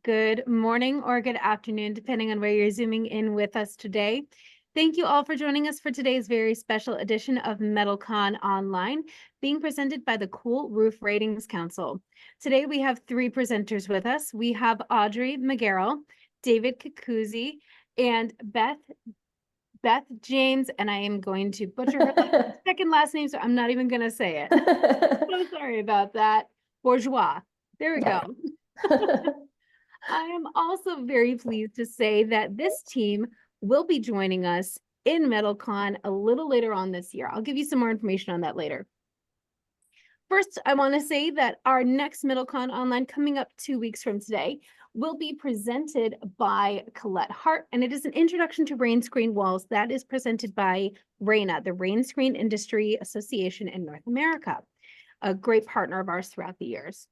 Good morning or good afternoon, depending on where you're zooming in with us today. Thank you all for joining us for today's very special edition of METALCON Online, being presented by the Cool Roof Ratings Council. Today we have three presenters with us. We have Audrey McGarrell, David Cocuzzi, and Beth James, and I am going to butcher her second last name, so I'm not even going to say it. So sorry about that. Bourgeois. There we go. I am also very pleased to say that this team will be joining us in METALCON a little later on this year. I'll give you some more information on that later. First, I want to say that our next METALCON Online, coming up 2 weeks from today, will be presented by Colette Hart, and it is an introduction to rain screen walls that is presented by RAINA, the Rain Screen Industry Association in North America, a great partner of ours throughout the years.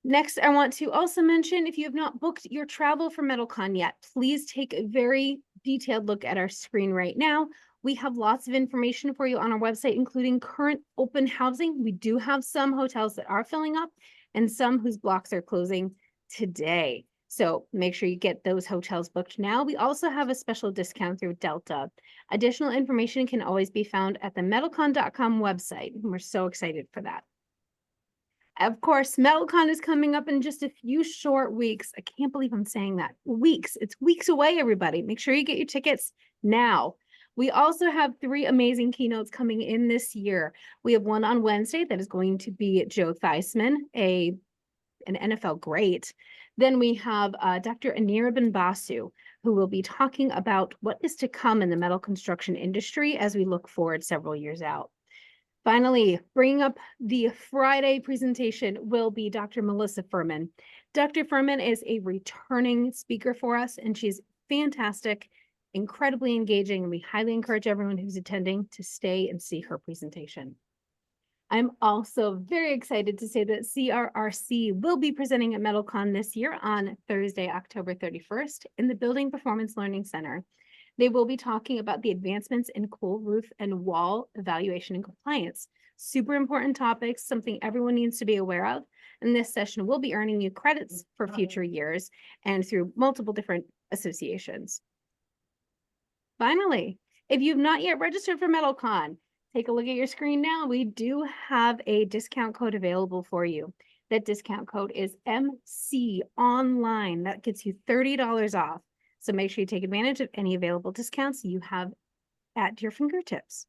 Next, I want to also mention, if you have not booked your travel for METALCON yet, please take a very detailed look at our screen right now. We have lots of information for you on our website, including current open housing. We do have some hotels that are filling up and some whose blocks are closing today. So make sure you get those hotels booked now. We also have a special discount through Delta. Additional information can always be found at the metalcon.com website, and we're so excited for that. Of course, METALCON is coming up in just a few short weeks. I can't believe I'm saying that. Weeks. It's weeks away, everybody. Make sure you get your tickets now. We also have three amazing keynotes coming in this year. We have one on Wednesday that is going to be Joe Theismann, an NFL great. Then we have Dr. Anirban Basu, who will be talking about what is to come in the metal construction industry as we look forward several years out. Finally, bringing up the Friday presentation will be Dr. Melissa Furman. Dr. Furman is a returning speaker for us, and she's fantastic, incredibly engaging, and we highly encourage everyone who's attending to stay and see her presentation. I'm also very excited to say that CRRC will be presenting at METALCON this year on Thursday, October 31st in the Building Performance Learning Center. They will be talking about the advancements in cool roof and wall evaluation and compliance. Super important topics, something everyone needs to be aware of. And this session will be earning you credits for future years and through multiple different associations. Finally, if you've not yet registered for METALCON, take a look at your screen now. We do have a discount code available for you. That discount code is MC Online. That gets you $30 off. So make sure you take advantage of any available discounts you have at your fingertips.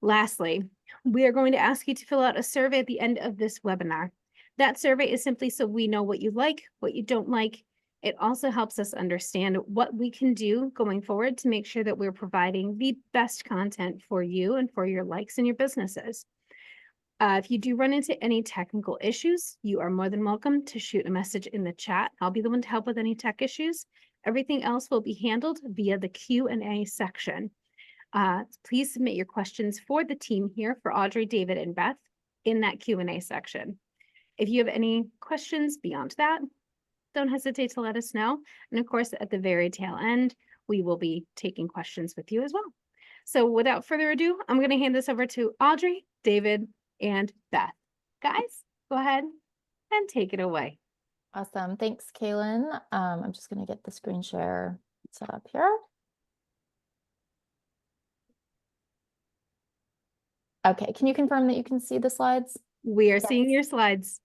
Lastly, we are going to ask you to fill out a survey at the end of this webinar. That survey is simply so we know what you like, what you don't like. It also helps us understand what we can do going forward to make sure that we're providing the best content for you and for your likes and your businesses. If you do run into any technical issues, you are more than welcome to shoot a message in the chat. I'll be the one to help with any tech issues. Everything else will be handled via the Q&A section. Please submit your questions for the team here, for Audrey, David, and Beth, in that Q&A section. If you have any questions beyond that, don't hesitate to let us know. And of course, at the very tail end, we will be taking questions with you as well. So without further ado, I'm going to hand this over to Audrey, David, and Beth. Guys, go ahead and take it away. Awesome. Thanks, Kaylin. I'm just going to get the screen share set up here. Okay, can you confirm that you can see the slides? We are seeing your slides.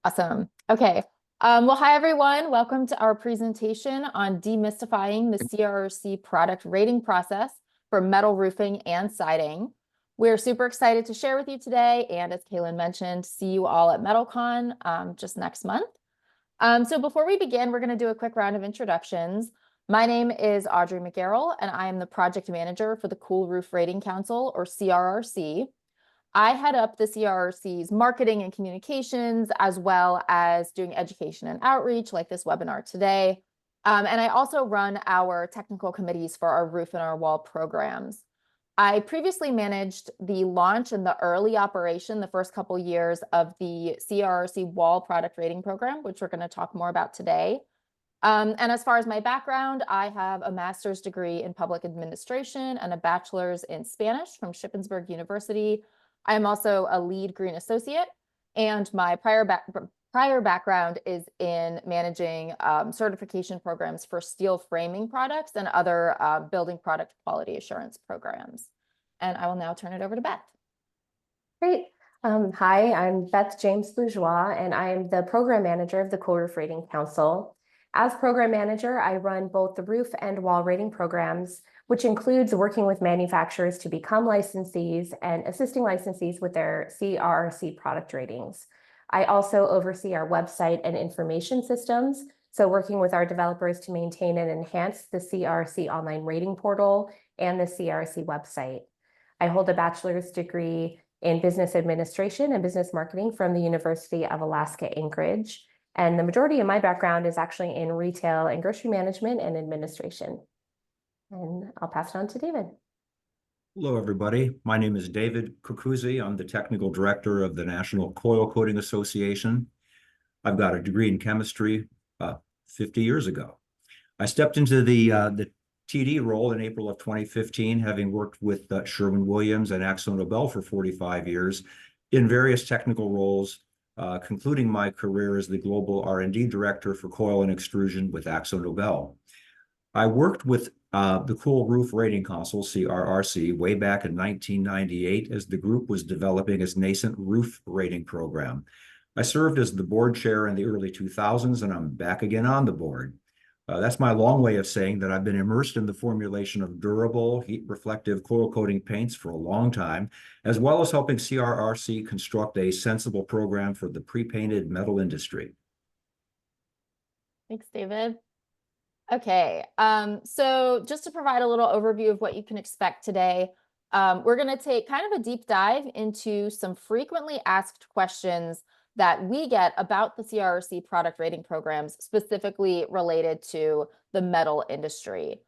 Awesome. Okay. Well, hi, everyone. Welcome to our presentation on demystifying the CRRC product rating process for metal roofing and siding. We're super excited to share with you today, and as Kaylin mentioned, see you all at METALCON just next month. So before we begin, we're going to do a quick round of introductions. My name is Audrey McGarrell, and I am the project manager for the Cool Roof Rating Council, or CRRC. I head up the CRRC's marketing and communications, as well as doing education and outreach like this webinar today. And I also run our technical committees for our roof and our wall programs. I previously managed the launch and the early operation, the first couple years of the CRRC Wall Product Rating Program, which we're going to talk more about today. And as far as my background, I have a master's degree in public administration and a bachelor's in Spanish from Shippensburg University. I am also a lead green associate, and my prior prior background is in managing certification programs for steel framing products and other building product quality assurance programs. And I will now turn it over to Beth. Great. Hi, I'm Beth James-Bourgeois, and I am the program manager of the Coil Roof Rating Council. As program manager, I run both the roof and wall rating programs, which includes working with manufacturers to become licensees and assisting licensees with their CRRC product ratings. I also oversee our website and information systems, so working with our developers to maintain and enhance the CRRC online rating portal and the CRRC website. I hold a bachelor's degree in business administration and business marketing from the University of Alaska Anchorage. And the majority of my background is actually in retail and grocery management and administration. And I'll pass it on to David. Hello, everybody. My name is David Cocuzzi. I'm the technical director of the National Coil Coating Association. I've got a degree in chemistry 50 years ago. I stepped into the TD role in April of 2015, having worked with Sherwin-Williams and AkzoNobel for 45 years in various technical roles, concluding my career as the global R&D director for coil and extrusion with AkzoNobel. I worked with the Cool Roof Rating Council, CRRC, way back in 1998 as the group was developing its nascent roof rating program. I served as the board chair in the early 2000s, and I'm back again on the board. That's my long way of saying that I've been immersed in the formulation of durable, heat-reflective coil coating paints for a long time, as well as helping CRRC construct a sensible program for the pre-painted metal industry. Thanks, David. Okay, so just to provide a little overview of what you can expect today, we're going to take kind of a deep dive into some frequently asked questions that we get about the CRRC product rating programs, specifically related to the metal industry.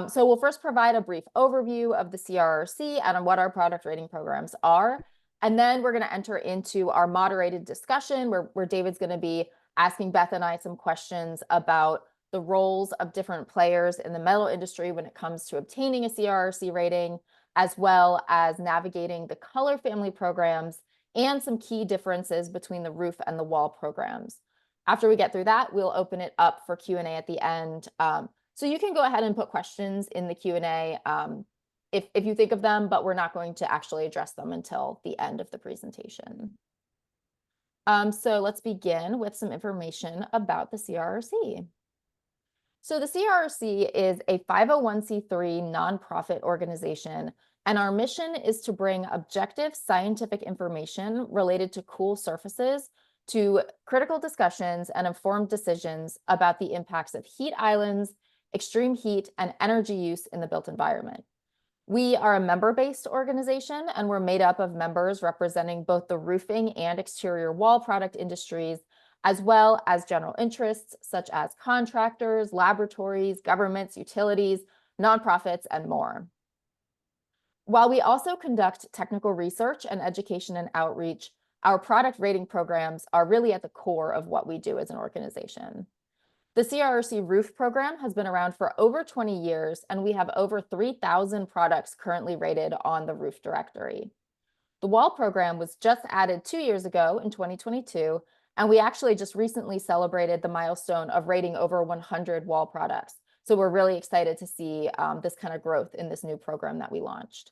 So we'll first provide a brief overview of the CRRC and on what our product rating programs are. And then we're going to enter into our moderated discussion where David's going to be asking Beth and I some questions about the roles of different players in the metal industry when it comes to obtaining a CRRC rating, as well as navigating the color family programs and some key differences between the roof and the wall programs. After we get through that, we'll open it up for Q&A at the end. So you can go ahead and put questions in the Q&A if you think of them, but we're not going to actually address them until the end of the presentation. So let's begin with some information about the CRRC. So the CRRC is a 501c3 nonprofit organization, and our mission is to bring objective scientific information related to cool surfaces to critical discussions and informed decisions about the impacts of heat islands, extreme heat, and energy use in the built environment. We are a member-based organization, and we're made up of members representing both the roofing and exterior wall product industries, as well as general interests such as contractors, laboratories, governments, utilities, nonprofits, and more. While we also conduct technical research and education and outreach, our product rating programs are really at the core of what we do as an organization. The CRRC Roof program has been around for over 20 years, and we have over 3,000 products currently rated on the roof directory. The wall program was just added 2 years ago in 2022, and we actually just recently celebrated the milestone of rating over 100 wall products. So we're really excited to see this kind of growth in this new program that we launched.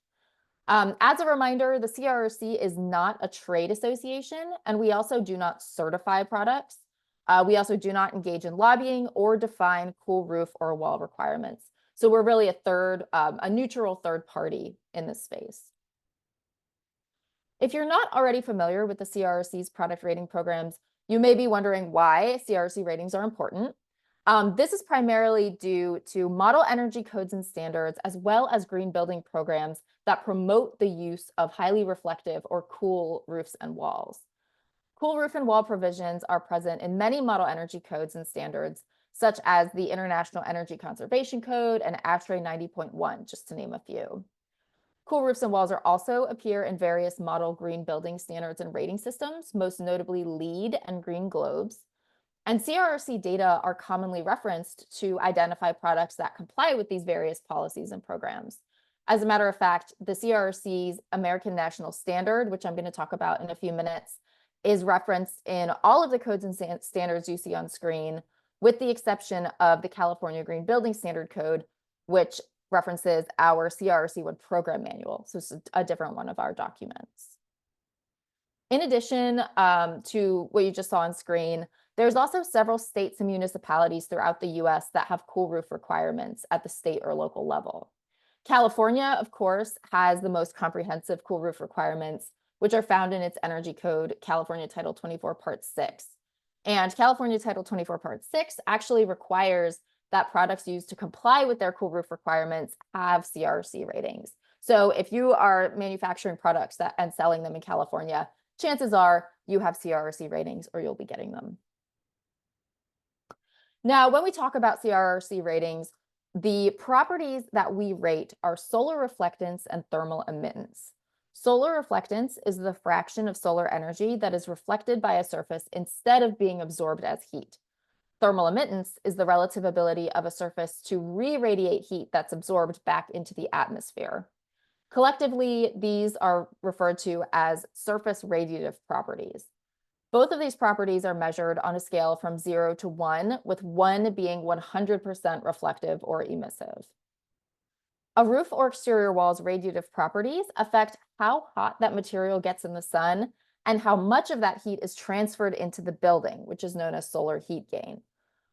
As a reminder, the CRRC is not a trade association, and we also do not certify products. We also do not engage in lobbying or define cool roof or wall requirements. So we're really a neutral third party in this space. If you're not already familiar with the CRRC's product rating programs, you may be wondering why CRRC ratings are important. This is primarily due to model energy codes and standards, as well as green building programs that promote the use of highly reflective or cool roofs and walls. Cool roof and wall provisions are present in many model energy codes and standards, such as the International Energy Conservation Code and ASHRAE 90.1, just to name a few. Cool roofs and walls also appear in various model green building standards and rating systems, most notably LEED and Green Globes. And CRRC data are commonly referenced to identify products that comply with these various policies and programs. As a matter of fact, the CRRC's American National Standard, which I'm going to talk about in a few minutes, is referenced in all of the codes and standards you see on screen, with the exception of the California Green Building Standard Code, which references our CRRC Wood Program Manual. So it's a different one of our documents. In addition to what you just saw on screen, there's also several states and municipalities throughout the US that have cool roof requirements at the state or local level. California, of course, has the most comprehensive cool roof requirements, which are found in its energy code, California Title 24, Part 6. And California Title 24, Part 6 actually requires that products used to comply with their cool roof requirements have CRRC ratings. So if you are manufacturing products and selling them in California, chances are you have CRRC ratings or you'll be getting them. Now, when we talk about CRRC ratings, the properties that we rate are solar reflectance and thermal emittance. Solar reflectance is the fraction of solar energy that is reflected by a surface instead of being absorbed as heat. Thermal emittance is the relative ability of a surface to re-radiate heat that's absorbed back into the atmosphere. Collectively, these are referred to as surface radiative properties. Both of these properties are measured on a scale from 0 to 1, with 1 being 100% reflective or emissive. A roof or exterior wall's radiative properties affect how hot that material gets in the sun and how much of that heat is transferred into the building, which is known as solar heat gain.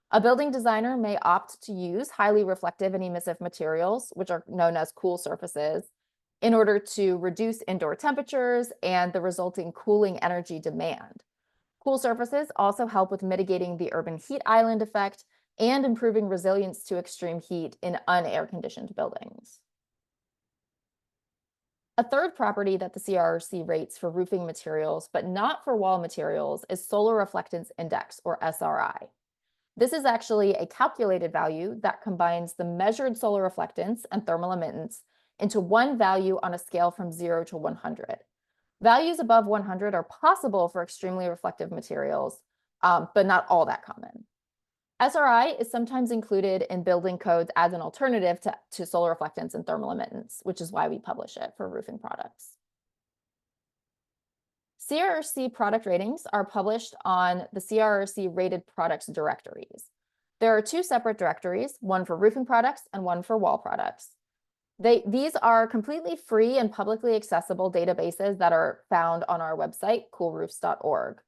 A building designer may opt to use highly reflective and emissive materials, which are known as cool surfaces, in order to reduce indoor temperatures and the resulting cooling energy demand. Cool surfaces also help with mitigating the urban heat island effect and improving resilience to extreme heat in un-air-conditioned buildings. A third property that the CRRC rates for roofing materials, but not for wall materials, is Solar Reflectance Index, or SRI. This is actually a calculated value that combines the measured solar reflectance and thermal emittance into one value on a scale from 0 to 100. Values above 100 are possible for extremely reflective materials, but not all that common. SRI is sometimes included in building codes as an alternative to solar reflectance and thermal emittance, which is why we publish it for roofing products. CRRC product ratings are published on the CRRC rated products directories. There are two separate directories, one for roofing products and one for wall products. These are completely free and publicly accessible databases that are found on our website, coolroofs.org.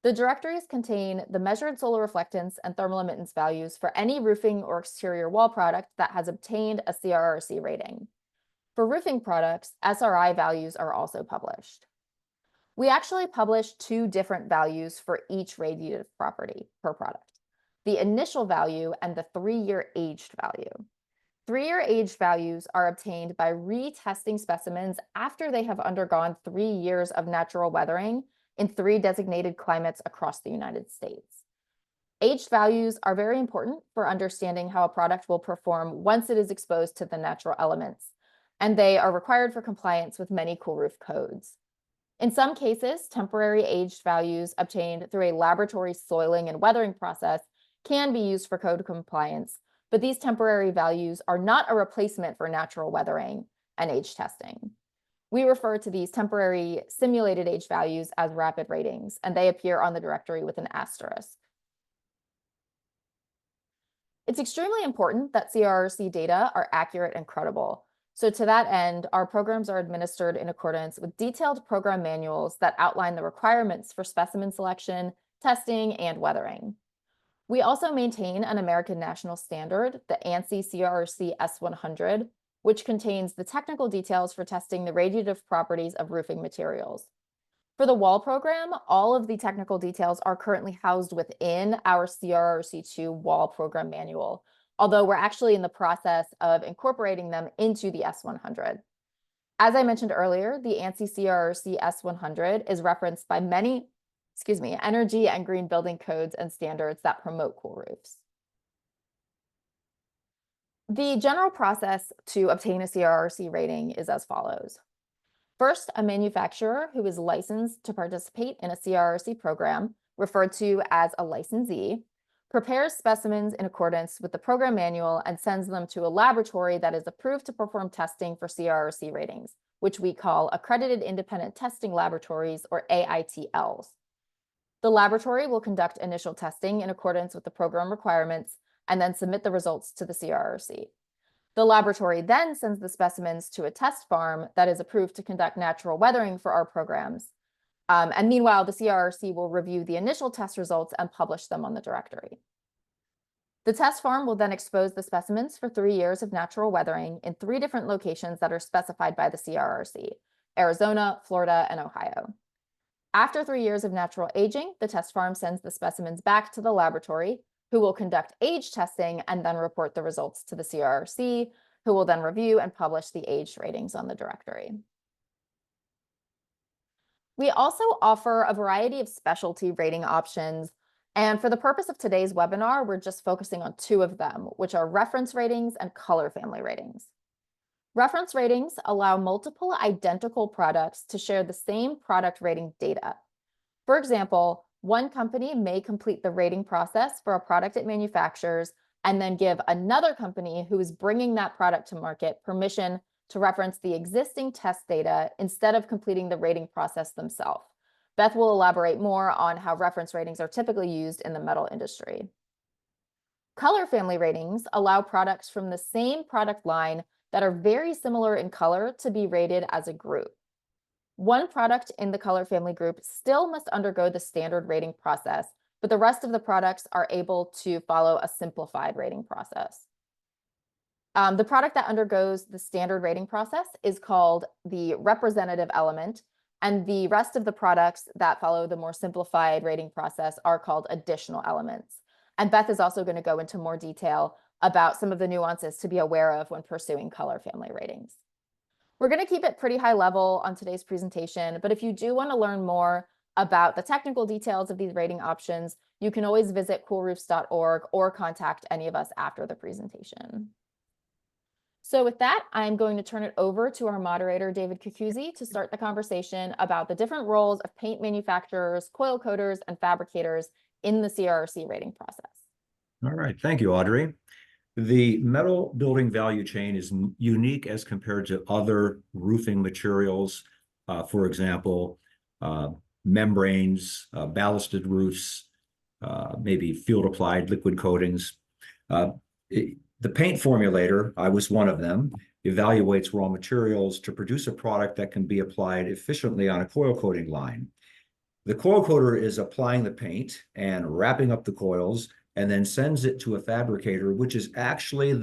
The directories contain the measured solar reflectance and thermal emittance values for any roofing or exterior wall product that has obtained a CRRC rating. For roofing products, SRI values are also published. We actually publish two different values for each radiative property per product: the initial value and the 3-year aged value. 3-year aged values are obtained by retesting specimens after they have undergone 3 years of natural weathering in 3 designated climates across the United States. Aged values are very important for understanding how a product will perform once it is exposed to the natural elements, and they are required for compliance with many cool roof codes. In some cases, temporary aged values obtained through a laboratory soiling and weathering process can be used for code compliance, but these temporary values are not a replacement for natural weathering and age testing. We refer to these temporary simulated age values as rapid ratings, and they appear on the directory with an asterisk. It's extremely important that CRRC data are accurate and credible. So to that end, our programs are administered in accordance with detailed program manuals that outline the requirements for specimen selection, testing, and weathering. We also maintain an American national standard, the ANSI CRRC S100, which contains the technical details for testing the radiative properties of roofing materials. For the wall program, all of the technical details are currently housed within our CRRC2 wall program manual, although we're actually in the process of incorporating them into the S100. As I mentioned earlier, the ANSI CRRC S100 is referenced by many energy and green building codes and standards that promote cool roofs. The general process to obtain a CRRC rating is as follows. First, a manufacturer who is licensed to participate in a CRRC program, referred to as a licensee, prepares specimens in accordance with the program manual and sends them to a laboratory that is approved to perform testing for CRRC ratings, which we call Accredited Independent Testing Laboratories, or AITLs. The laboratory will conduct initial testing in accordance with the program requirements and then submit the results to the CRRC. The laboratory then sends the specimens to a test farm that is approved to conduct natural weathering for our programs. And meanwhile, the CRRC will review the initial test results and publish them on the directory. The test farm will then expose the specimens for 3 years of natural weathering in 3 different locations that are specified by the CRRC: Arizona, Florida, and Ohio. After 3 years of natural aging, the test farm sends the specimens back to the laboratory, who will conduct age testing and then report the results to the CRRC, who will then review and publish the age ratings on the directory. We also offer a variety of specialty rating options, and for the purpose of today's webinar, we're just focusing on 2 of them, which are reference ratings and color family ratings. Reference ratings allow multiple identical products to share the same product rating data. For example, one company may complete the rating process for a product it manufactures and then give another company who is bringing that product to market permission to reference the existing test data instead of completing the rating process themselves. Beth will elaborate more on how reference ratings are typically used in the metal industry. Color family ratings allow products from the same product line that are very similar in color to be rated as a group. One product in the color family group still must undergo the standard rating process, but the rest of the products are able to follow a simplified rating process. The product that undergoes the standard rating process is called the representative element, and the rest of the products that follow the more simplified rating process are called additional elements. And Beth is also going to go into more detail about some of the nuances to be aware of when pursuing color family ratings. We're going to keep it pretty high level on today's presentation, but if you do want to learn more about the technical details of these rating options, you can always visit coolroofs.org or contact any of us after the presentation. So with that, I'm going to turn it over to our moderator, David Cocuzzi, to start the conversation about the different roles of paint manufacturers, coil coaters, and fabricators in the CRRC rating process. All right, thank you, Audrey. The metal building value chain is unique as compared to other roofing materials. For example, membranes, ballasted roofs, maybe field applied liquid coatings. The paint formulator, I was one of them, evaluates raw materials to produce a product that can be applied efficiently on a coil coating line. The coil coater is applying the paint and wrapping up the coils and then sends it to a fabricator, which is actually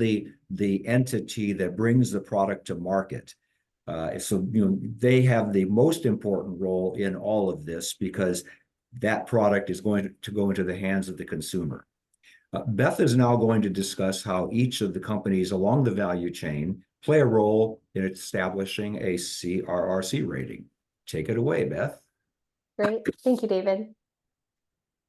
the entity that brings the product to market. So they have the most important role in all of this because that product is going to go into the hands of the consumer. Beth is now going to discuss how each of the companies along the value chain play a role in establishing a CRRC rating. Take it away, Beth. Great. Thank you, David.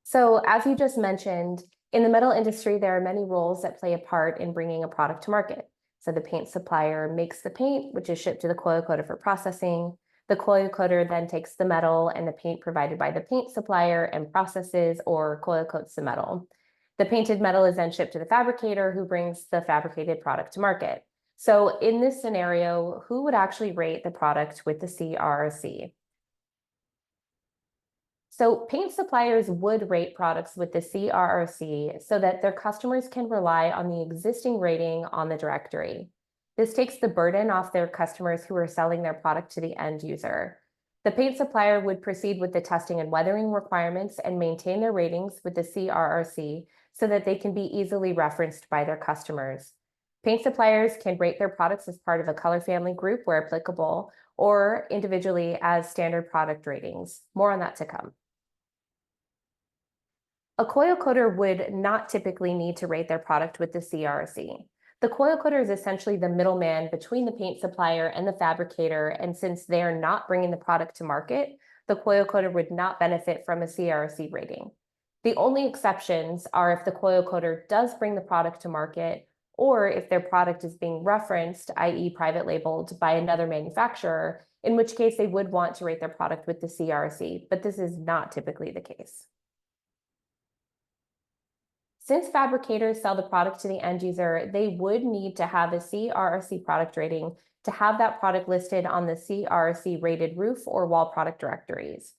So as you just mentioned, in the metal industry, there are many roles that play a part in bringing a product to market. So the paint supplier makes the paint, which is shipped to the coil coater for processing. The coil coater then takes the metal and the paint provided by the paint supplier and processes or coil coats the metal. The painted metal is then shipped to the fabricator, who brings the fabricated product to market. So in this scenario, who would actually rate the product with the CRRC? So paint suppliers would rate products with the CRRC so that their customers can rely on the existing rating on the directory. This takes the burden off their customers who are selling their product to the end user. The paint supplier would proceed with the testing and weathering requirements and maintain their ratings with the CRRC so that they can be easily referenced by their customers. Paint suppliers can rate their products as part of a color family group where applicable, or individually as standard product ratings. More on that to come. A coil coater would not typically need to rate their product with the CRRC. The coil coater is essentially the middleman between the paint supplier and the fabricator, and since they are not bringing the product to market, the coil coater would not benefit from a CRRC rating. The only exceptions are if the coil coater does bring the product to market, or if their product is being referenced, i.e. private labeled by another manufacturer, in which case they would want to rate their product with the CRRC, but this is not typically the case. Since fabricators sell the product to the end user, they would need to have a CRRC product rating to have that product listed on the CRRC rated roof or wall product directories.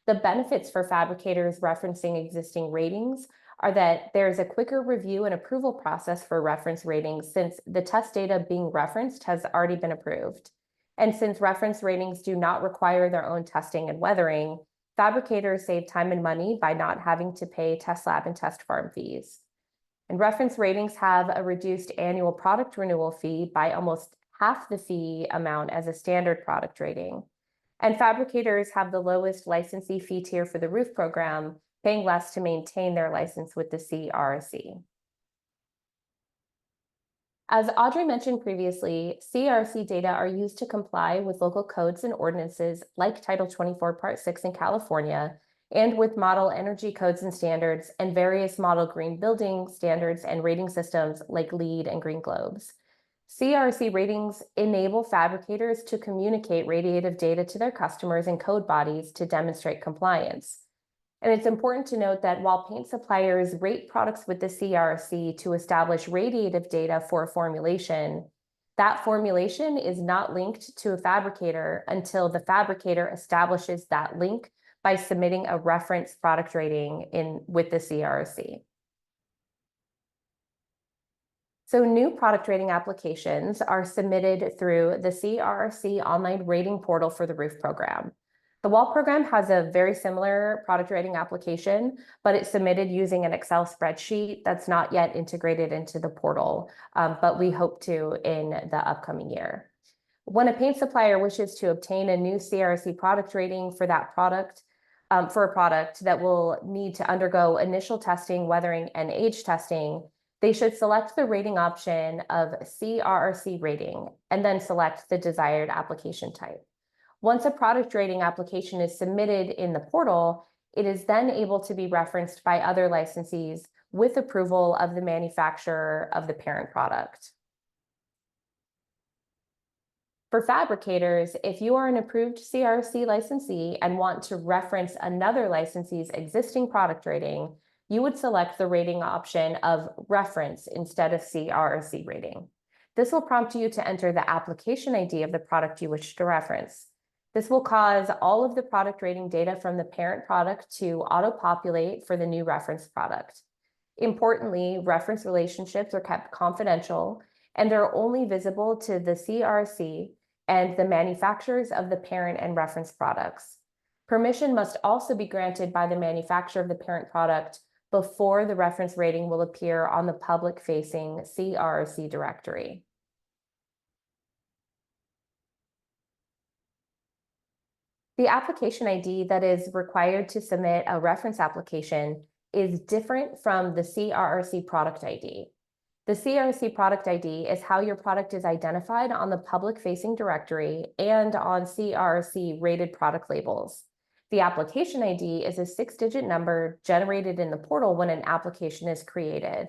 The benefits for fabricators referencing existing ratings are that there's a quicker review and approval process for reference ratings since the test data being referenced has already been approved. And since reference ratings do not require their own testing and weathering, fabricators save time and money by not having to pay test lab and test farm fees. And reference ratings have a reduced annual product renewal fee by almost half the fee amount as a standard product rating. And fabricators have the lowest licensee fee tier for the roof program, paying less to maintain their license with the CRRC. As Audrey mentioned previously, CRRC data are used to comply with local codes and ordinances like Title 24, Part 6 in California, and with model energy codes and standards and various model green building standards and rating systems like LEED and Green Globes. CRRC ratings enable fabricators to communicate radiative data to their customers and code bodies to demonstrate compliance. And it's important to note that while paint suppliers rate products with the CRRC to establish radiative data for a formulation, that formulation is not linked to a fabricator until the fabricator establishes that link by submitting a reference product rating with the CRRC. So new product rating applications are submitted through the CRRC online rating portal for the roof program. The wall program has a very similar product rating application, but it's submitted using an Excel spreadsheet that's not yet integrated into the portal, but we hope to in the upcoming year. When a paint supplier wishes to obtain a new CRRC product rating for that product, for a product that will need to undergo initial testing, weathering, and age testing, they should select the rating option of CRRC rating and then select the desired application type. Once a product rating application is submitted in the portal, it is then able to be referenced by other licensees with approval of the manufacturer of the parent product. For fabricators, if you are an approved CRRC licensee and want to reference another licensee's existing product rating, you would select the rating option of reference instead of CRRC rating. This will prompt you to enter the application ID of the product you wish to reference. This will cause all of the product rating data from the parent product to auto-populate for the new reference product. Importantly, reference relationships are kept confidential and they're only visible to the CRRC and the manufacturers of the parent and reference products. Permission must also be granted by the manufacturer of the parent product before the reference rating will appear on the public-facing CRRC directory. The application ID that is required to submit a reference application is different from the CRRC product ID. The CRRC product ID is how your product is identified on the public-facing directory and on CRRC rated product labels. The application ID is a 6-digit number generated in the portal when an application is created.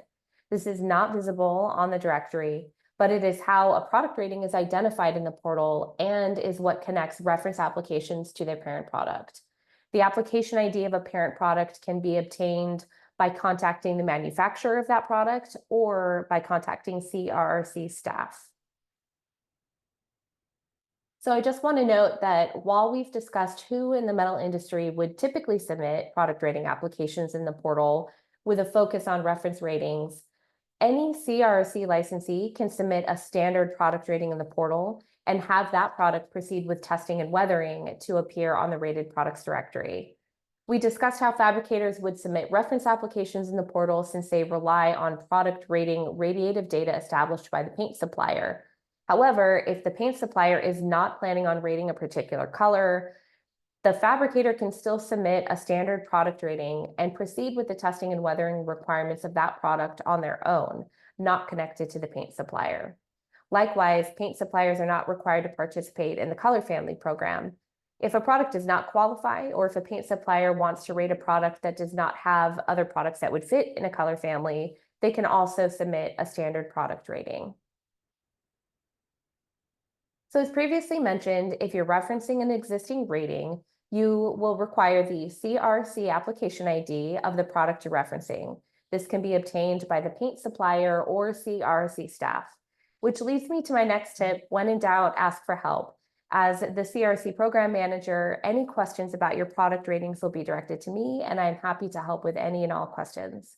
This is not visible on the directory, but it is how a product rating is identified in the portal and is what connects reference applications to their parent product. The application ID of a parent product can be obtained by contacting the manufacturer of that product or by contacting CRRC staff. So I just want to note that while we've discussed who in the metal industry would typically submit product rating applications in the portal with a focus on reference ratings, any CRRC licensee can submit a standard product rating in the portal and have that product proceed with testing and weathering to appear on the rated products directory. We discussed how fabricators would submit reference applications in the portal since they rely on product rating radiative data established by the paint supplier. However, if the paint supplier is not planning on rating a particular color, the fabricator can still submit a standard product rating and proceed with the testing and weathering requirements of that product on their own, not connected to the paint supplier. Likewise, paint suppliers are not required to participate in the color family program. If a product does not qualify, or if a paint supplier wants to rate a product that does not have other products that would fit in a color family, they can also submit a standard product rating. So as previously mentioned, if you're referencing an existing rating, you will require the CRRC application ID of the product you're referencing. This can be obtained by the paint supplier or CRRC staff. which leads me to my next tip: when in doubt, ask for help. As the CRRC program manager, any questions about your product ratings will be directed to me, and I'm happy to help with any and all questions.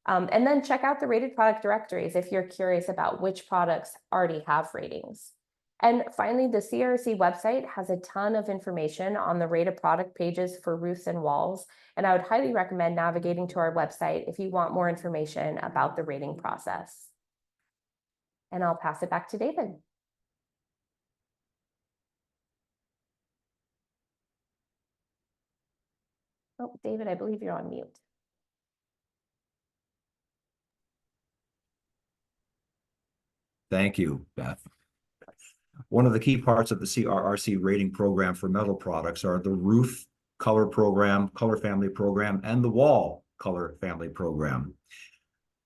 And then check out the rated product directories if you're curious about which products already have ratings. And finally, the CRRC website has a ton of information on the rated product pages for roofs and walls, and I would highly recommend navigating to our website if you want more information about the rating process. And I'll pass it back to David. Oh, David, I believe you're on mute. Thank you, Beth. One of the key parts of the CRRC rating program for metal products are the roof color program, color family program, and the wall color family program.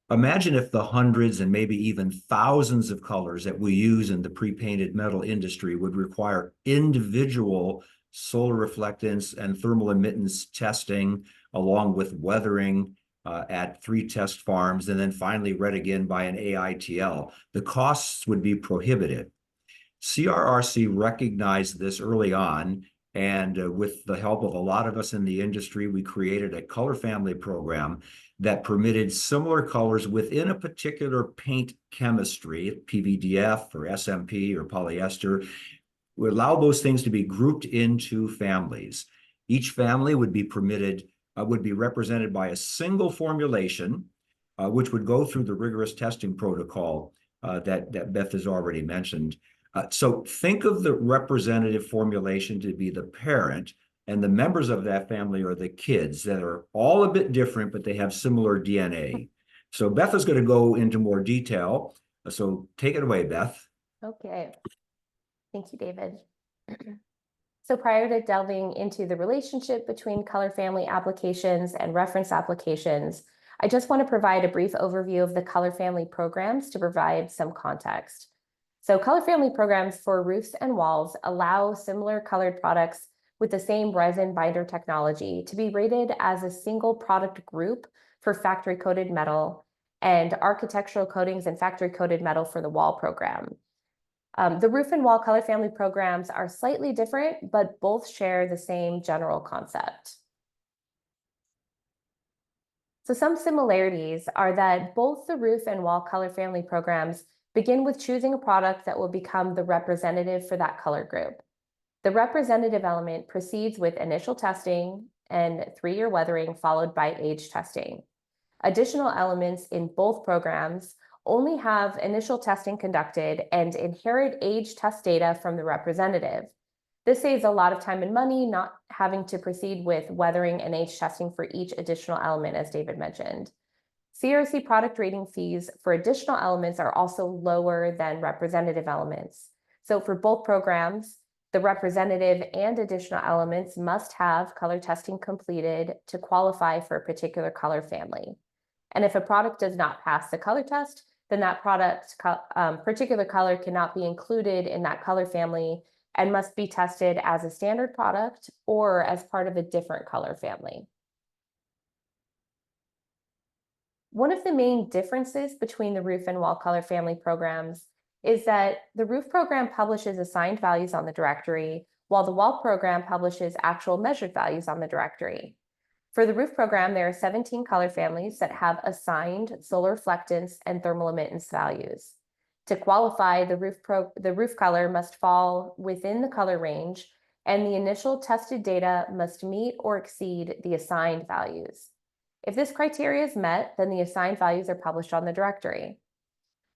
Imagine if the hundreds and maybe even thousands of colors that we use in the pre-painted metal industry would require individual solar reflectance and thermal emittance testing, along with weathering at 3 test farms, and then finally read again by an AITL. The costs would be prohibitive. CRRC recognized this early on, and with the help of a lot of us in the industry, we created a color family program that permitted similar colors within a particular paint chemistry, PVDF or SMP or polyester. We allow those things to be grouped into families. Each family would be represented by a single formulation, which would go through the rigorous testing protocol that Beth has already mentioned. So think of the representative formulation to be the parent, and the members of that family are the kids that are all a bit different, but they have similar DNA. So Beth is going to go into more detail. So take it away, Beth. Okay. Thank you, David. So prior to delving into the relationship between color family applications and reference applications, I just want to provide a brief overview of the color family programs to provide some context. So color family programs for roofs and walls allow similar colored products with the same resin binder technology to be rated as a single product group for factory coated metal and architectural coatings and factory coated metal for the wall program. The roof and wall color family programs are slightly different, but both share the same general concept. So some similarities are that both the roof and wall color family programs begin with choosing a product that will become the representative for that color group. The representative element proceeds with initial testing and 3-year weathering, followed by age testing. Additional elements in both programs only have initial testing conducted and inherit age test data from the representative. This saves a lot of time and money, not having to proceed with weathering and age testing for each additional element, as David mentioned. CRRC product rating fees for additional elements are also lower than representative elements. So for both programs, the representative and additional elements must have color testing completed to qualify for a particular color family. And if a product does not pass the color test, then that product particular color cannot be included in that color family and must be tested as a standard product or as part of a different color family. One of the main differences between the roof and wall color family programs is that the roof program publishes assigned values on the directory, while the wall program publishes actual measured values on the directory. For the roof program, there are 17 color families that have assigned solar reflectance and thermal emittance values. To qualify, the roof color must fall within the color range, and the initial tested data must meet or exceed the assigned values. If this criteria is met, then the assigned values are published on the directory.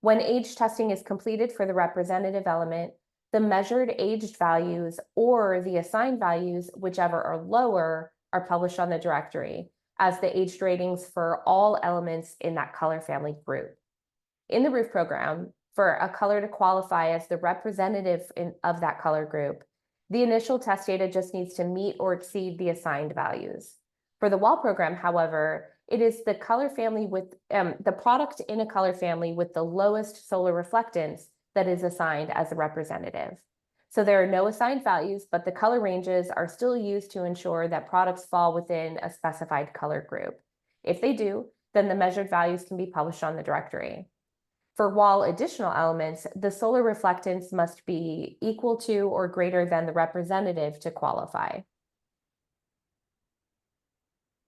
When age testing is completed for the representative element, the measured aged values or the assigned values, whichever are lower, are published on the directory as the aged ratings for all elements in that color family group. In the roof program, for a color to qualify as the representative of that color group, the initial test data just needs to meet or exceed the assigned values. For the wall program, however, it is the color family with the product in a color family with the lowest solar reflectance that is assigned as a representative. So there are no assigned values, but the color ranges are still used to ensure that products fall within a specified color group. If they do, then the measured values can be published on the directory. For wall additional elements, the solar reflectance must be equal to or greater than the representative to qualify.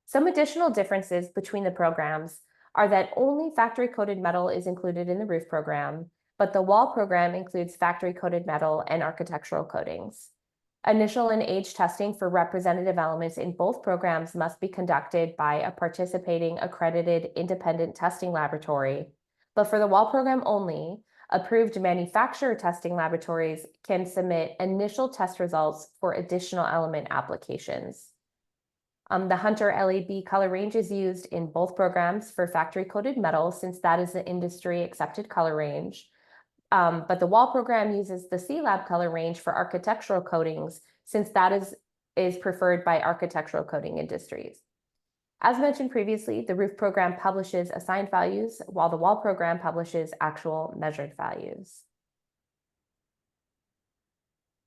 Some additional differences between the programs are that only factory coated metal is included in the roof program, but the wall program includes factory coated metal and architectural coatings. Initial and age testing for representative elements in both programs must be conducted by a participating accredited independent testing laboratory. But for the wall program only, approved manufacturer testing laboratories can submit initial test results for additional element applications. The Hunter LEB color range is used in both programs for factory coated metal, since that is the industry accepted color range. But the wall program uses the C-Lab color range for architectural coatings, since that is preferred by architectural coating industries. As mentioned previously, the roof program publishes assigned values, while the wall program publishes actual measured values.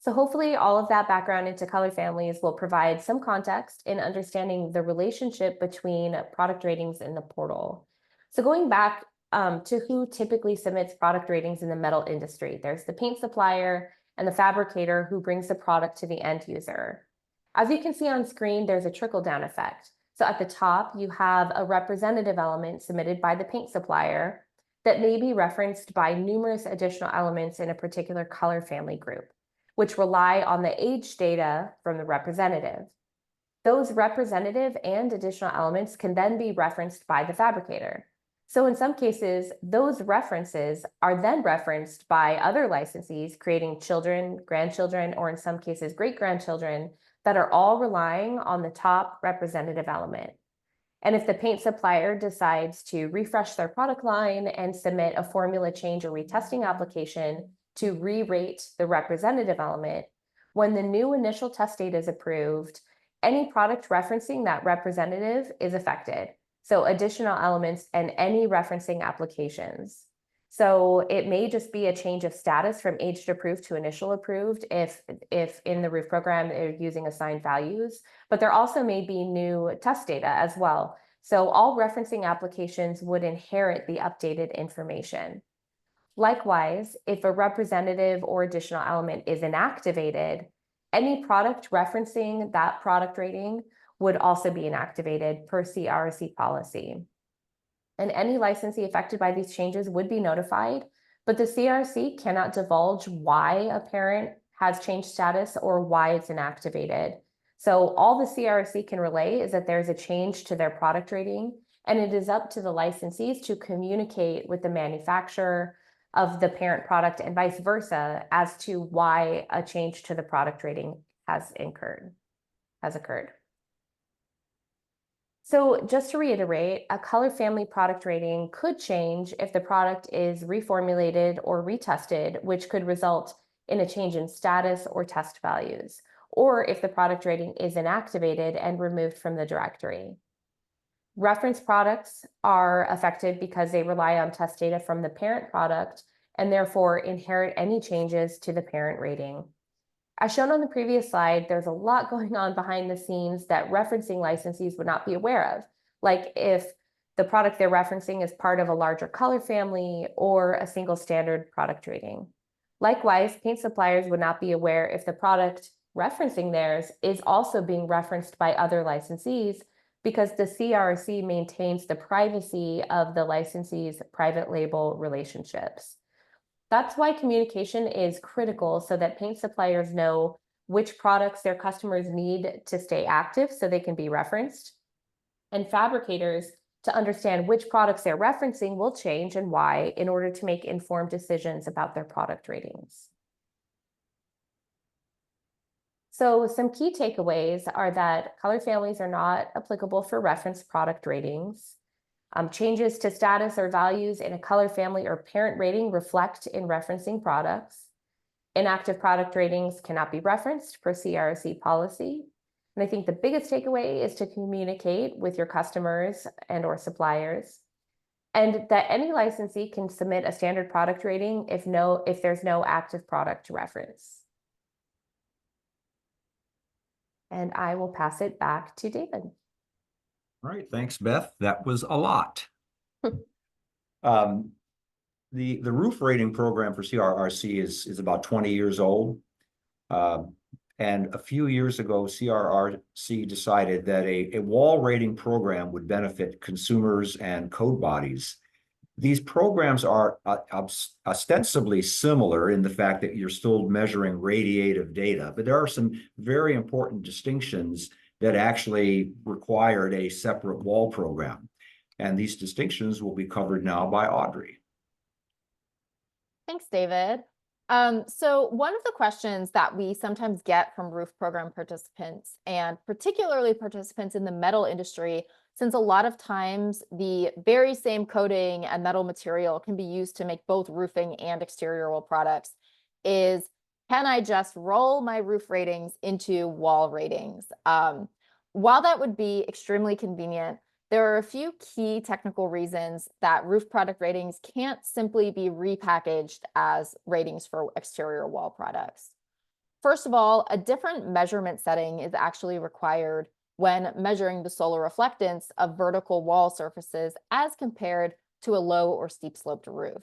So hopefully all of that background into color families will provide some context in understanding the relationship between product ratings in the portal. So going back to who typically submits product ratings in the metal industry, there's the paint supplier and the fabricator who brings the product to the end user. As you can see on screen, there's a trickle-down effect. So at the top, you have a representative element submitted by the paint supplier that may be referenced by numerous additional elements in a particular color family group, which rely on the age data from the representative. Those representative and additional elements can then be referenced by the fabricator. So in some cases, those references are then referenced by other licensees, creating children, grandchildren, or in some cases, great-grandchildren that are all relying on the top representative element. And if the paint supplier decides to refresh their product line and submit a formula change or retesting application to re-rate the representative element, when the new initial test data is approved, any product referencing that representative is affected. So additional elements and any referencing applications. So it may just be a change of status from aged approved to initial approved if in the roof program they're using assigned values, but there also may be new test data as well. So all referencing applications would inherit the updated information. Likewise, if a representative or additional element is inactivated, any product referencing that product rating would also be inactivated per CRRC policy. And any licensee affected by these changes would be notified, but the CRRC cannot divulge why a parent has changed status or why it's inactivated. So all the CRRC can relay is that there's a change to their product rating, and it is up to the licensees to communicate with the manufacturer of the parent product and vice versa as to why a change to the product rating has occurred. So just to reiterate, a color family product rating could change if the product is reformulated or retested, which could result in a change in status or test values, or if the product rating is inactivated and removed from the directory. Reference products are affected because they rely on test data from the parent product and therefore inherit any changes to the parent rating. As shown on the previous slide, there's a lot going on behind the scenes that referencing licensees would not be aware of, like if the product they're referencing is part of a larger color family or a single standard product rating. Likewise, paint suppliers would not be aware if the product referencing theirs is also being referenced by other licensees, because the CRRC maintains the privacy of the licensee's private label relationships. That's why communication is critical, so that paint suppliers know which products their customers need to stay active so they can be referenced, and fabricators to understand which products they're referencing will change and why, in order to make informed decisions about their product ratings. So some key takeaways are that color families are not applicable for reference product ratings. Changes to status or values in a color family or parent rating reflect in referencing products. Inactive product ratings cannot be referenced per CRRC policy. And I think the biggest takeaway is to communicate with your customers and or suppliers, and that any licensee can submit a standard product rating if there's no active product to reference. And I will pass it back to David. All right, thanks, Beth. That was a lot. The roof rating program for CRRC is about 20 years old. And a few years ago, CRRC decided that a wall rating program would benefit consumers and code bodies. These programs are ostensibly similar in the fact that you're still measuring radiative data, but there are some very important distinctions that actually required a separate wall program. And these distinctions will be covered now by Audrey. Thanks, David. So one of the questions that we sometimes get from roof program participants, and particularly participants in the metal industry, since a lot of times the very same coating and metal material can be used to make both roofing and exterior wall products, is can I just roll my roof ratings into wall ratings? While that would be extremely convenient, there are a few key technical reasons that roof product ratings can't simply be repackaged as ratings for exterior wall products. First of all, a different measurement setting is actually required when measuring the solar reflectance of vertical wall surfaces as compared to a low or steep sloped roof.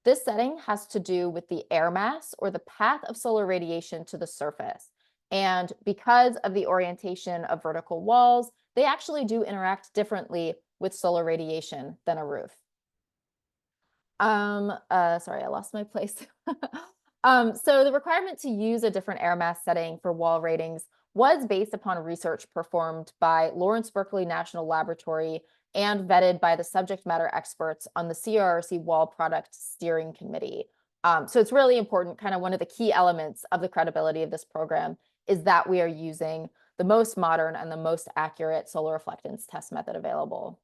This setting has to do with the air mass or the path of solar radiation to the surface. And because of the orientation of vertical walls, they actually do interact differently with solar radiation than a roof. Sorry, I lost my place. So the requirement to use a different air mass setting for wall ratings was based upon research performed by Lawrence Berkeley National Laboratory and vetted by the subject matter experts on the CRRC Wall Product Steering Committee. So it's really important, kind of one of the key elements of the credibility of this program is that we are using the most modern and the most accurate solar reflectance test method available.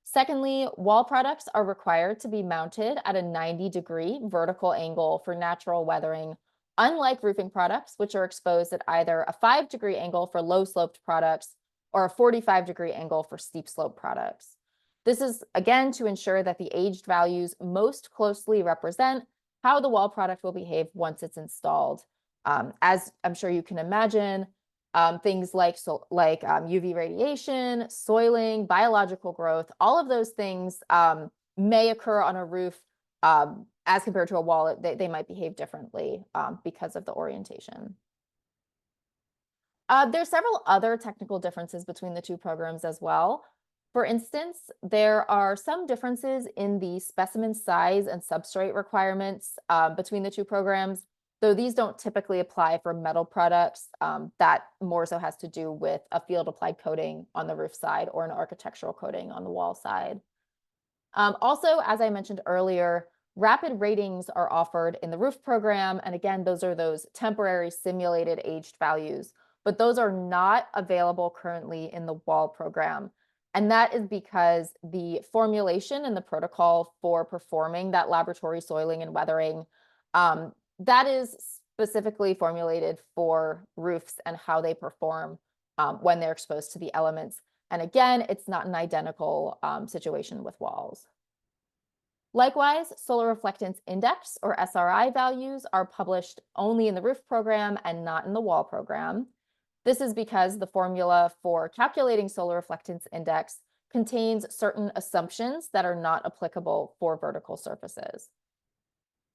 Secondly, wall products are required to be mounted at a 90-degree vertical angle for natural weathering, unlike roofing products, which are exposed at either a 5-degree angle for low-sloped products or a 45-degree angle for steep-slope products. This is, again, to ensure that the aged values most closely represent how the wall product will behave once it's installed. As I'm sure you can imagine, things like UV radiation, soiling, biological growth, all of those things may occur on a roof as compared to a wall. They might behave differently because of the orientation. There's several other technical differences between the two programs as well. For instance, there are some differences in the specimen size and substrate requirements between the two programs, though these don't typically apply for metal products. That more so has to do with a field applied coating on the roof side or an architectural coating on the wall side. Also, as I mentioned earlier, rapid ratings are offered in the roof program. And again, those are those temporary simulated aged values, but those are not available currently in the wall program. And that is because the formulation and the protocol for performing that laboratory soiling and weathering, that is specifically formulated for roofs and how they perform when they're exposed to the elements. And again, it's not an identical situation with walls. Likewise, solar reflectance index or SRI values are published only in the roof program and not in the wall program. This is because the formula for calculating solar reflectance index contains certain assumptions that are not applicable for vertical surfaces.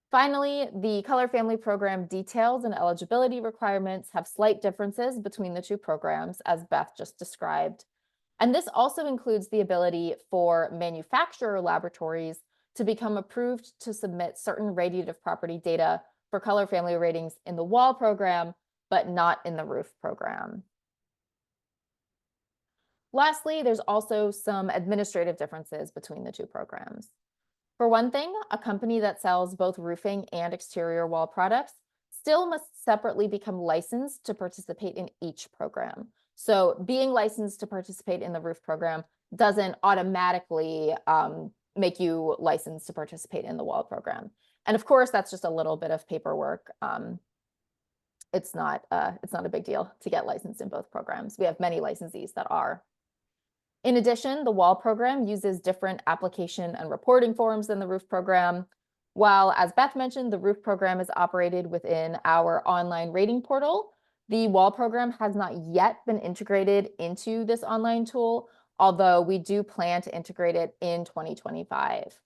Finally, the color family program details and eligibility requirements have slight differences between the two programs, as Beth just described. And this also includes the ability for manufacturer laboratories to become approved to submit certain radiative property data for color family ratings in the wall program, but not in the roof program. Lastly, there's also some administrative differences between the two programs. For one thing, a company that sells both roofing and exterior wall products still must separately become licensed to participate in each program. So being licensed to participate in the roof program doesn't automatically make you licensed to participate in the wall program. And of course, that's just a little bit of paperwork. It's not a big deal to get licensed in both programs. We have many licensees that are. In addition, the wall program uses different application and reporting forms than the roof program. While, as Beth mentioned, the roof program is operated within our online rating portal, the wall program has not yet been integrated into this online tool, although we do plan to integrate it in 2025.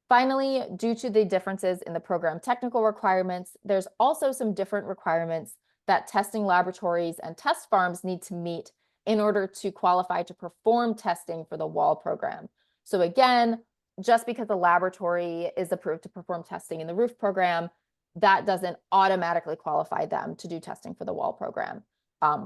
Finally, due to the differences in the program technical requirements, there's also some different requirements that testing laboratories and test farms need to meet in order to qualify to perform testing for the wall program. So again, just because the laboratory is approved to perform testing in the roof program, that doesn't automatically qualify them to do testing for the wall program.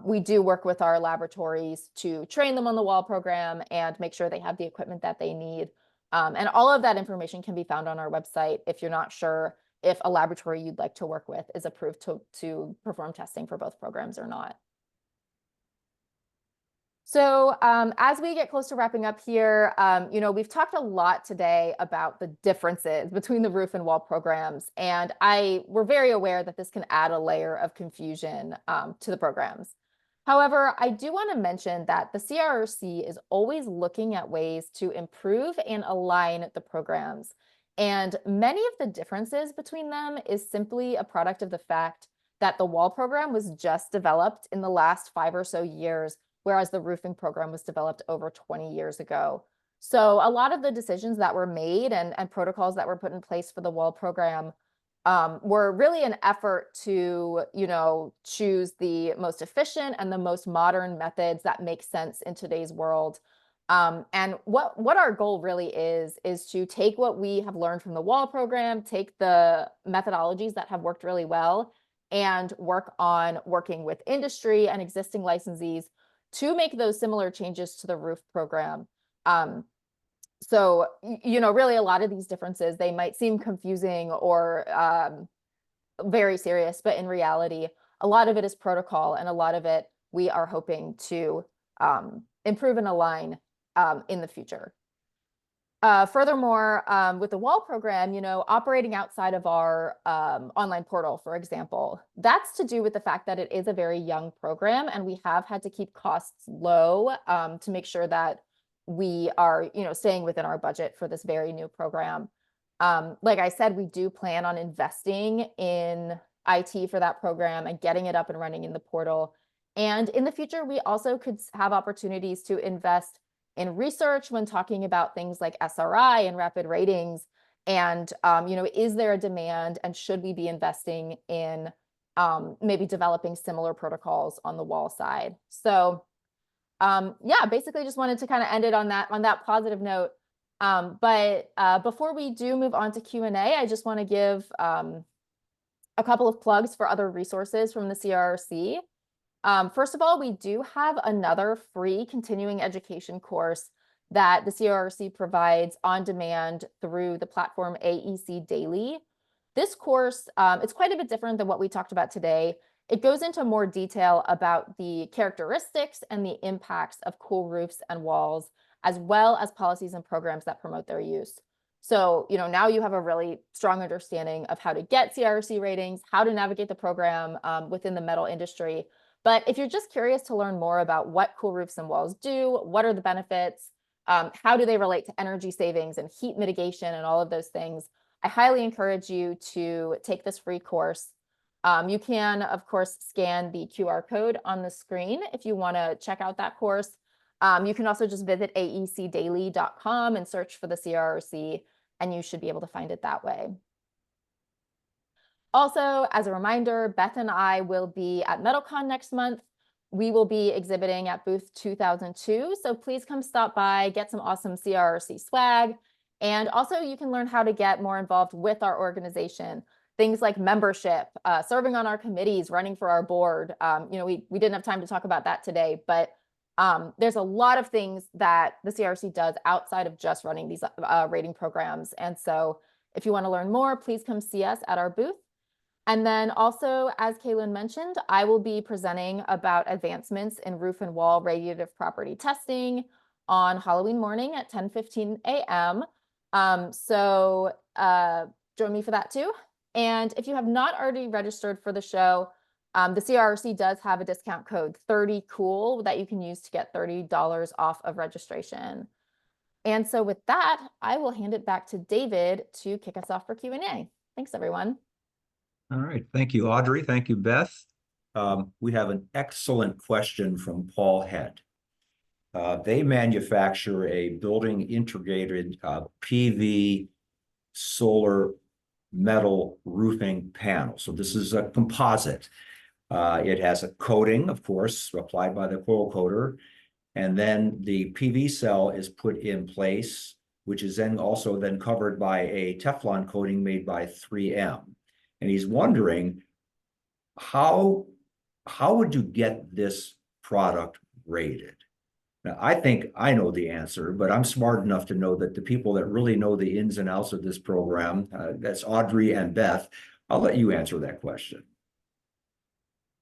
We do work with our laboratories to train them on the wall program and make sure they have the equipment that they need. And all of that information can be found on our website if you're not sure if a laboratory you'd like to work with is approved to perform testing for both programs or not. So as we get close to wrapping up here, we've talked a lot today about the differences between the roof and wall programs, and we're very aware that this can add a layer of confusion to the programs. However, I do want to mention that the CRRC is always looking at ways to improve and align the programs. And many of the differences between them is simply a product of the fact that the wall program was just developed in the last 5 or so years, whereas the roofing program was developed over 20 years ago. So a lot of the decisions that were made and protocols that were put in place for the wall program were really an effort to, choose the most efficient and the most modern methods that make sense in today's world. And what our goal really is to take what we have learned from the wall program, take the methodologies that have worked really well, and work on working with industry and existing licensees to make those similar changes to the roof program. So, really a lot of these differences, they might seem confusing or very serious, but in reality, a lot of it is protocol, and a lot of it we are hoping to improve and align in the future. Furthermore, with the wall program, operating outside of our online portal, for example, that's to do with the fact that it is a very young program, and we have had to keep costs low to make sure that we are, staying within our budget for this very new program. Like I said, we do plan on investing in IT for that program and getting it up and running in the portal. And in the future, we also could have opportunities to invest in research when talking about things like SRI and rapid ratings. And, is there a demand, and should we be investing in maybe developing similar protocols on the wall side? So basically just wanted to kind of end it on that positive note. But before we do move on to Q&A, I just want to give a couple of plugs for other resources from the CRRC. First of all, we do have another free continuing education course that the CRRC provides on demand through the platform AEC Daily. This course, it's quite a bit different than what we talked about today. It goes into more detail about the characteristics and the impacts of cool roofs and walls, as well as policies and programs that promote their use. So, now you have a really strong understanding of how to get CRRC ratings, how to navigate the program within the metal industry. But if you're just curious to learn more about what cool roofs and walls do, what are the benefits, how do they relate to energy savings and heat mitigation and all of those things, I highly encourage you to take this free course. You can, of course, scan the QR code on the screen if you want to check out that course. You can also just visit aecdaily.com and search for the CRRC, and you should be able to find it that way. Also, as a reminder, Beth and I will be at METALCON next month. We will be exhibiting at booth 2002, so please come stop by, get some awesome CRRC swag, and also you can learn how to get more involved with our organization. Things like membership, serving on our committees, running for our board. We didn't have time to talk about that today, but there's a lot of things that the CRRC does outside of just running these rating programs. And so if you want to learn more, please come see us at our booth. And then also, as Kaylin mentioned, I will be presenting about advancements in roof and wall radiative property testing on Halloween morning at 10:15 a.m. So join me for that too. And if you have not already registered for the show, the CRRC does have a discount code 30COOL that you can use to get $30 off of registration. And so with that, I will hand it back to David to kick us off for Q&A. Thanks, everyone. All right. Thank you, Audrey. Thank you, Beth. We have an excellent question from Paul Head. They manufacture a building integrated PV solar metal roofing panel. So this is a composite. It has a coating, of course, applied by the coil coater. And then the PV cell is put in place, which is then also then covered by a Teflon coating made by 3M. And he's wondering, how would you get this product rated? Now, I think I know the answer, but I'm smart enough to know that the people that really know the ins and outs of this program, that's Audrey and Beth. I'll let you answer that question.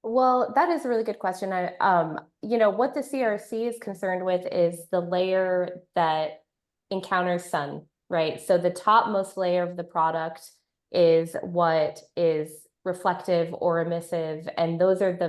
Well, that is a really good question. What the CRRC is concerned with is the layer that encounters sun, right? So the topmost layer of the product is what is reflective or emissive, and those are the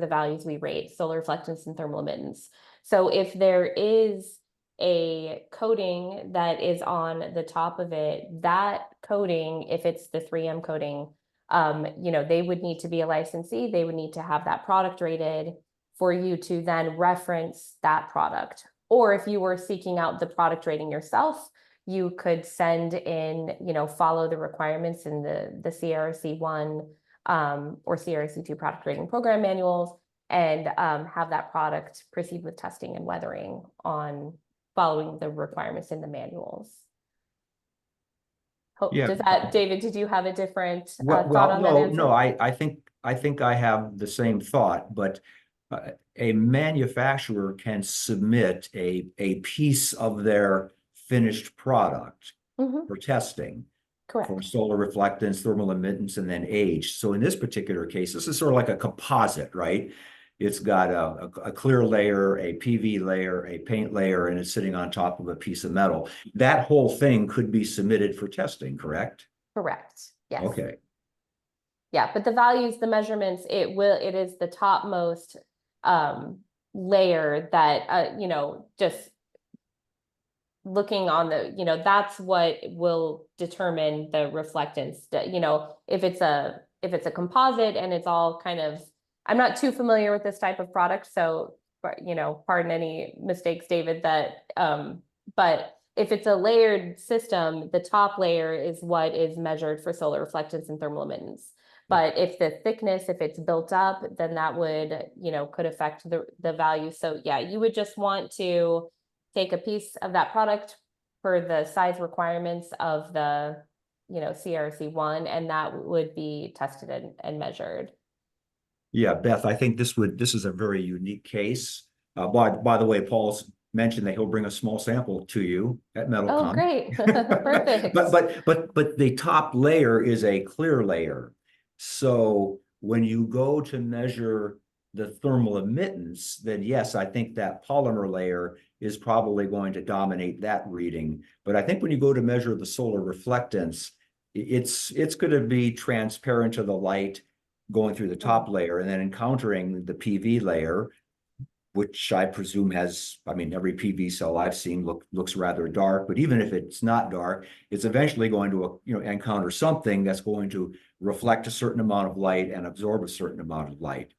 values we rate: solar reflectance and thermal emittance. So if there is a coating that is on the top of it, that coating, if it's the 3M coating, they would need to be a licensee. They would need to have that product rated for you to then reference that product. Or if you were seeking out the product rating yourself, you could send in, follow the requirements in the CRRC 1 or CRRC 2 product rating program manuals, and have that product proceed with testing and weathering on following the requirements in the manuals. Yeah. Does that, David, did you have a different thought on that answer? No, I think I have the same thought, but a manufacturer can submit a piece of their finished product for testing. Correct. For solar reflectance, thermal emittance, and then age. So in this particular case, this is sort of like a composite, right? It's got a clear layer, a PV layer, a paint layer, and it's sitting on top of a piece of metal. That whole thing could be submitted for testing, correct? Correct. Yes. Okay. Yeah, but the values, the measurements, it is the topmost layer that, just looking on the, that's what will determine the reflectance. If it's a composite and it's all kind of, I'm not too familiar with this type of product, so, pardon any mistakes, David, but if it's a layered system, the top layer is what is measured for solar reflectance and thermal emittance. But if the thickness, if it's built up, then that would, could affect the value. So yeah, you would just want to take a piece of that product for the size requirements of the, CRRC 1, and that would be tested and measured. Yeah, Beth, I think this is a very unique case. By the way, Paul's mentioned that he'll bring a small sample to you at METALCON. Oh, great. Perfect. But the top layer is a clear layer. So when you go to measure the thermal emittance, then yes, I think that polymer layer is probably going to dominate that reading. But I think when you go to measure the solar reflectance, it's going to be transparent to the light going through the top layer and then encountering the PV layer, which I presume has, every PV cell I've seen looks rather dark, but even if it's not dark, it's eventually going to, encounter something that's going to reflect a certain amount of light and absorb a certain amount of light.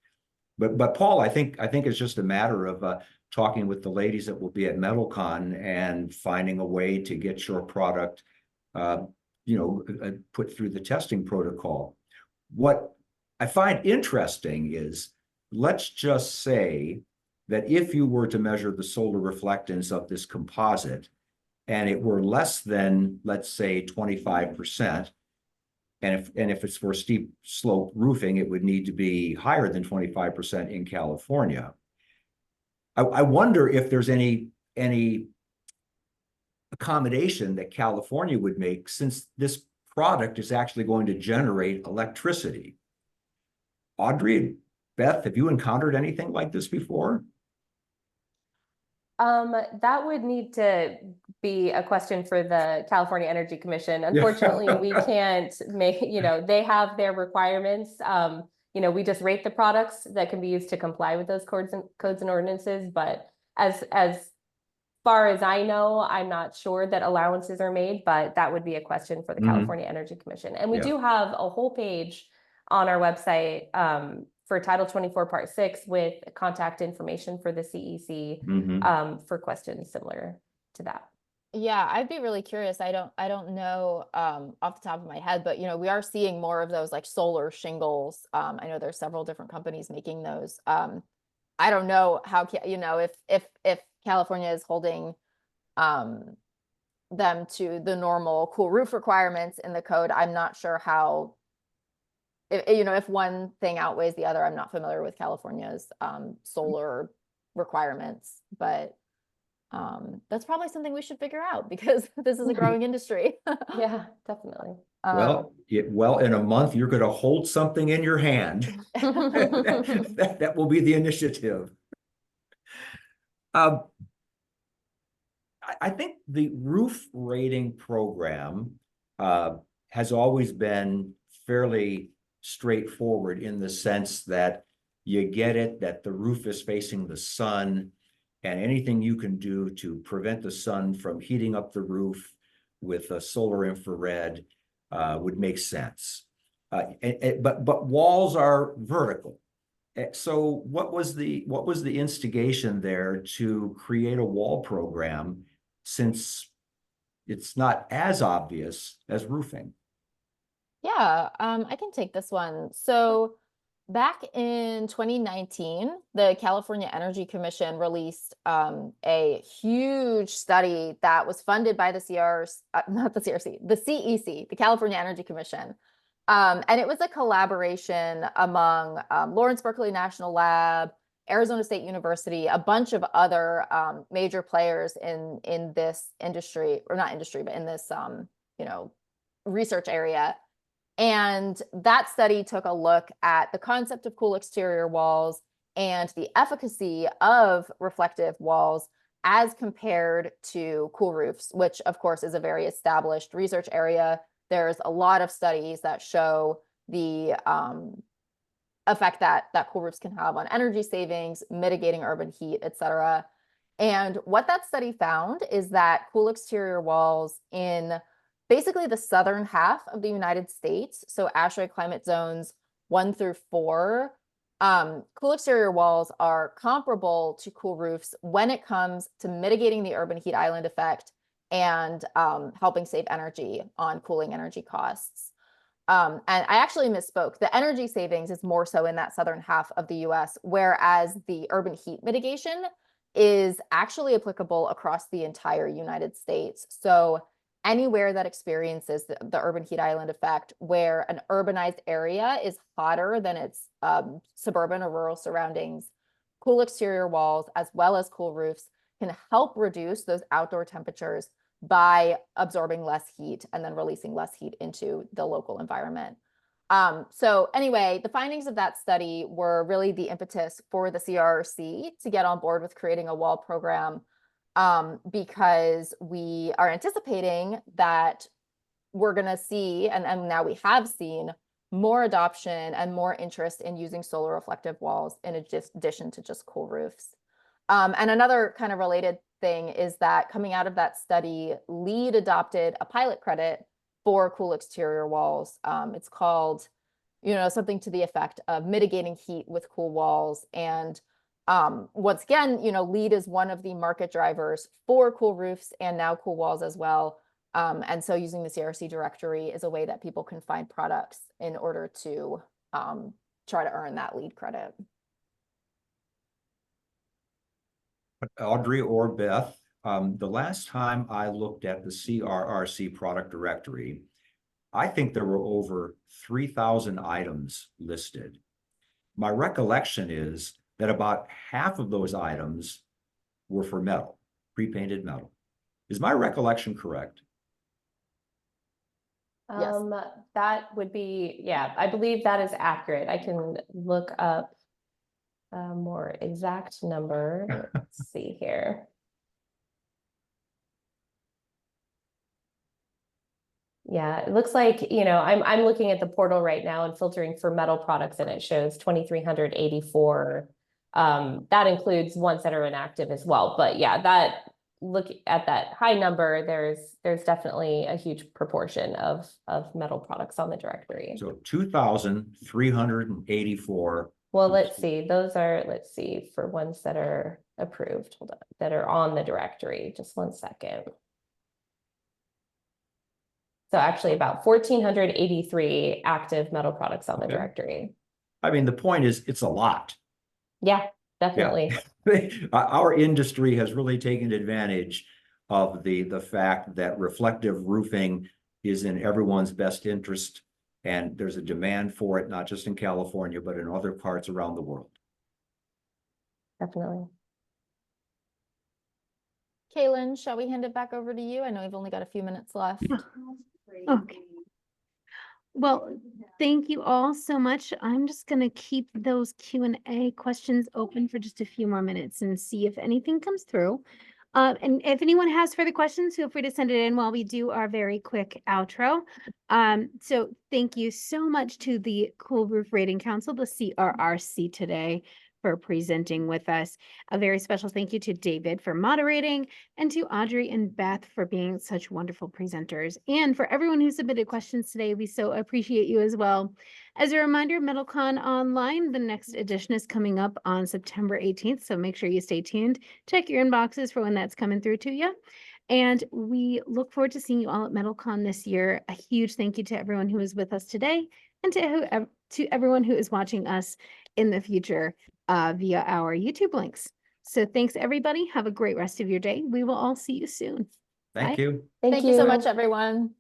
But Paul, I think it's just a matter of talking with the ladies that will be at METALCON and finding a way to get your product, put through the testing protocol. What I find interesting is, let's just say that if you were to measure the solar reflectance of this composite and it were less than, let's say, 25%, and if it's for steep slope roofing, it would need to be higher than 25% in California. I wonder if there's any accommodation that California would make, since this product is actually going to generate electricity. Audrey, Beth, have you encountered anything like this before? That would need to be a question for the California Energy Commission. Unfortunately, we can't make, they have their requirements. We just rate the products that can be used to comply with those codes and ordinances. But as far as I know, I'm not sure that allowances are made, but that would be a question for the California Energy Commission. And we do have a whole page on our website for Title 24 Part 6 with contact information for the CEC for questions similar to that. Yeah, I'd be really curious. I don't know off the top of my head, but we are seeing more of those like solar shingles. I know there's several different companies making those. I don't know how if California is holding them to the normal cool roof requirements in the code. I'm not sure how if one thing outweighs the other. I'm not familiar with California's solar requirements, but that's probably something we should figure out because this is a growing industry. Yeah, definitely. Well, in a month, you're going to hold something in your hand. That will be the initiative. I think the roof rating program has always been fairly straightforward in the sense that you get it, that the roof is facing the sun, and anything you can do to prevent the sun from heating up the roof with a solar infrared would make sense. But walls are vertical. So what was the instigation there to create a wall program, since it's not as obvious as roofing? Yeah, I can take this one. So back in 2019, the California Energy Commission released a huge study that was funded by the CRRC, not the CRC, the CEC, the California Energy Commission. And it was a collaboration among Lawrence Berkeley National Lab, Arizona State University, a bunch of other major players in this industry, or not industry, but in this research area. And that study took a look at the concept of cool exterior walls and the efficacy of reflective walls as compared to cool roofs, which of course is a very established research area. There's a lot of studies that show the effect that cool roofs can have on energy savings, mitigating urban heat, etc. And what that study found is that cool exterior walls in basically the southern half of the United States, so ASHRAE climate zones 1 through 4, cool exterior walls are comparable to cool roofs when it comes to mitigating the urban heat island effect and helping save energy on cooling energy costs. And I actually misspoke. The energy savings is more so in that southern half of the US, whereas the urban heat mitigation is actually applicable across the entire United States. So anywhere that experiences the urban heat island effect, where an urbanized area is hotter than its suburban or rural surroundings, cool exterior walls, as well as cool roofs, can help reduce those outdoor temperatures by absorbing less heat and then releasing less heat into the local environment. So anyway, the findings of that study were really the impetus for the CRRC to get on board with creating a wall program, because we are anticipating that we're going to see, and now we have seen, more adoption and more interest in using solar reflective walls in addition to just cool roofs. And another kind of related thing is that coming out of that study, LEED adopted a pilot credit for cool exterior walls. It's called, something to the effect of mitigating heat with cool walls. And once again, LEED is one of the market drivers for cool roofs and now cool walls as well. And so using the CRRC directory is a way that people can find products in order to try to earn that LEED credit. Audrey or Beth, the last time I looked at the CRRC product directory, I think there were over 3,000 items listed. My recollection is that about half of those items were for metal, pre-painted metal. Is my recollection correct? Yes. That would be, yeah, I believe that is accurate. I can look up a more exact number. Let's see here. Yeah, it looks like, I'm looking at the portal right now and filtering for metal products, and it shows 2,384. That includes ones that are inactive as well. But yeah, look at that high number, there's definitely a huge proportion of metal products on the directory. So 2,384. Well, let's see. Those are, for ones that are approved, hold on, that are on the directory. Just one second. So actually about 1,483 active metal products on the Okay. directory. I mean, the point is, it's a lot. Yeah, definitely. Our industry has really taken advantage of the fact that reflective roofing is in everyone's best interest. And there's a demand for it, not just in California, but in other parts around the world. Definitely. Kaylin, shall we hand it back over to you? I know we've only got a few minutes left. Okay. Well, thank you all so much. I'm just gonna keep those Q&A questions open for just a few more minutes and see if anything comes through. And if anyone has further questions, feel free to send it in while we do our very quick outro. So thank you so much to the Cool Roof Rating Council, the CRRC today, for presenting with us. A very special thank you to David for moderating, and to Audrey and Beth for being such wonderful presenters. And for everyone who submitted questions today, we so appreciate you as well. As a reminder, METALCON Online, the next edition is coming up on September 18th, so make sure you stay tuned. Check your inboxes for when that's coming through to you. And we look forward to seeing you all at METALCON this year. A huge thank you to everyone who is with us today, and to everyone who is watching us in the future via our YouTube links. So thanks, everybody. Have a great rest of your day. We will all see you soon. Thank Bye. you. Thank Thank you so you. much, everyone.